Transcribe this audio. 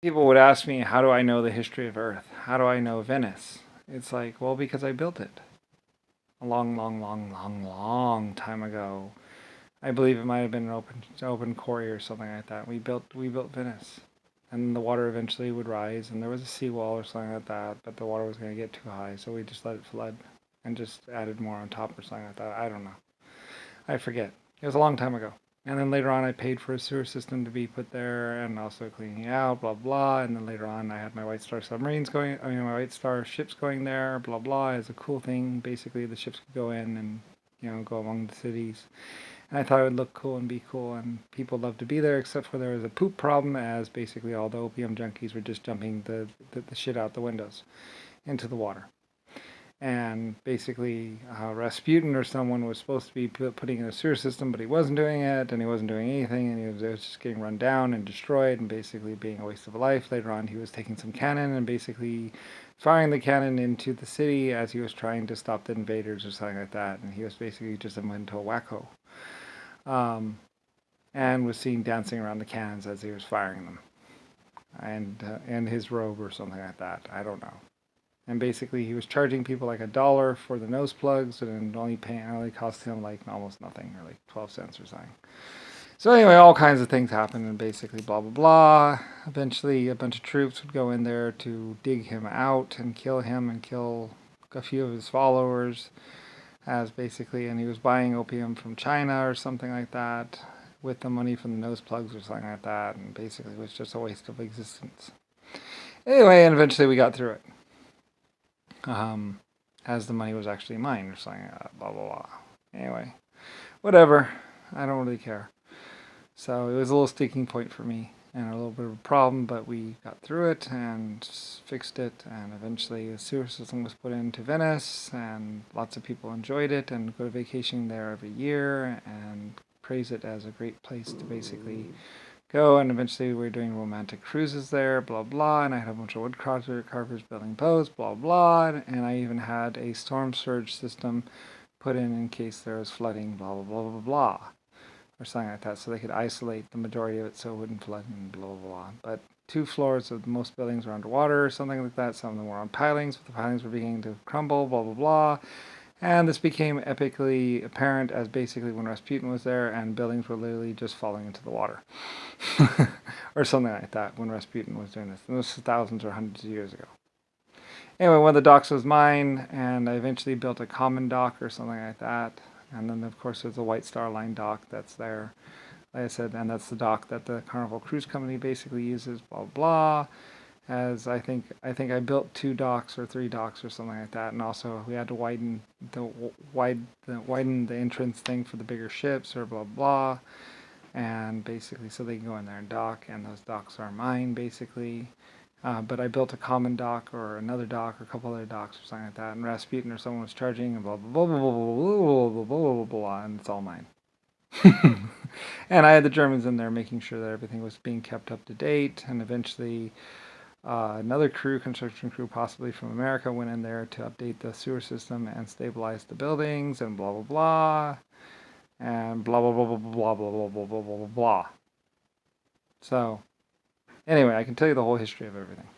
People would ask me, how do I know the history of Earth? How do I know Venice? It's like, well, because I built it a long, long, long, long, long time ago. I believe it might have been an open quarry or something like that. We built Venice, and the water eventually would rise, and there was a seawall or something like that, but the water was going to get too high, so we just let it flood, and just added more on top or something like that. I don't know. I forget. It was a long time ago. And then later on, I paid for a sewer system to be put there, and also cleaning out, blah blah. And then later on, I had my White Star submarines going. I mean, my White Star ships going there, blah blah. It's a cool thing. Basically, the ships could go in and go among the cities. And I thought it would look cool and be cool, and people loved to be there, except for there was a poop problem, as basically all the opium junkies were just dumping the shit out the windows into the water. And basically, Rasputin or someone was supposed to be putting in a sewer system, but he wasn't doing it, and he wasn't doing anything, and it was just getting run down and destroyed, and basically being a waste of a life. Later on, he was taking some cannon and basically firing the cannon into the city as he was trying to stop the invaders or something like that, and he was basically just went into a wacko. And was seen dancing around the cannons as he was firing them, and in his robe or something like that. I don't know. And basically, he was charging people like $1 for the nose plugs, and only cost him like almost nothing, or like 12 cents or something. So anyway, all kinds of things happened, and basically blah blah blah. Eventually, a bunch of troops would go in there to dig him out and kill him and kill a few of his followers, as basically, and he was buying opium from China or something like that with the money from the nose plugs or something like that, and basically it was just a waste of existence. Anyway, and eventually we got through it. Um, as the money was actually mine or something like that, blah blah blah. Anyway, whatever. I don't really care. So it was a little sticking point for me and a little bit of a problem, but we got through it and fixed it, and eventually a sewer system was put into Venice, and lots of people enjoyed it and go to vacation there every year and praise it as a great place to basically go. And eventually we were doing romantic cruises there, blah blah, and I had a bunch of carvers building boats, blah blah, and I even had a storm surge system put in case there was flooding, blah blah blah blah blah, or something like that, so they could isolate the majority of it so it wouldn't flood and blah blah blah. But 2 floors of most buildings were underwater or something like that. Some of them were on pilings, but the pilings were beginning to crumble, blah blah blah. And this became epically apparent as basically when Rasputin was there and buildings were literally just falling into the water. Or something like that when Rasputin was doing this. And this was thousands or hundreds of years ago. Anyway, one of the docks was mine, and I eventually built a common dock or something like that. And then, of course, there's a White Star Line dock that's there. Like I said, and that's the dock that the Carnival Cruise Company basically uses, blah, blah. As I built 2 docks or 3 docks or something like that, and also we had to widen the entrance thing for the bigger ships or blah blah, and basically so they can go in there and dock, and those docks are mine basically. But I built a common dock or another dock or a couple other docks or something like that, and Rasputin or someone was charging and blah blah blah blah blah blah blah blah blah blah, and it's all mine. And I had the Germans in there making sure that everything was being kept up to date, and eventually another construction crew, possibly from America, went in there to update the sewer system and stabilize the buildings and blah blah blah and blah blah blah blah blah blah blah blah blah blah blah blah. So anyway, I can tell you the whole history of everything.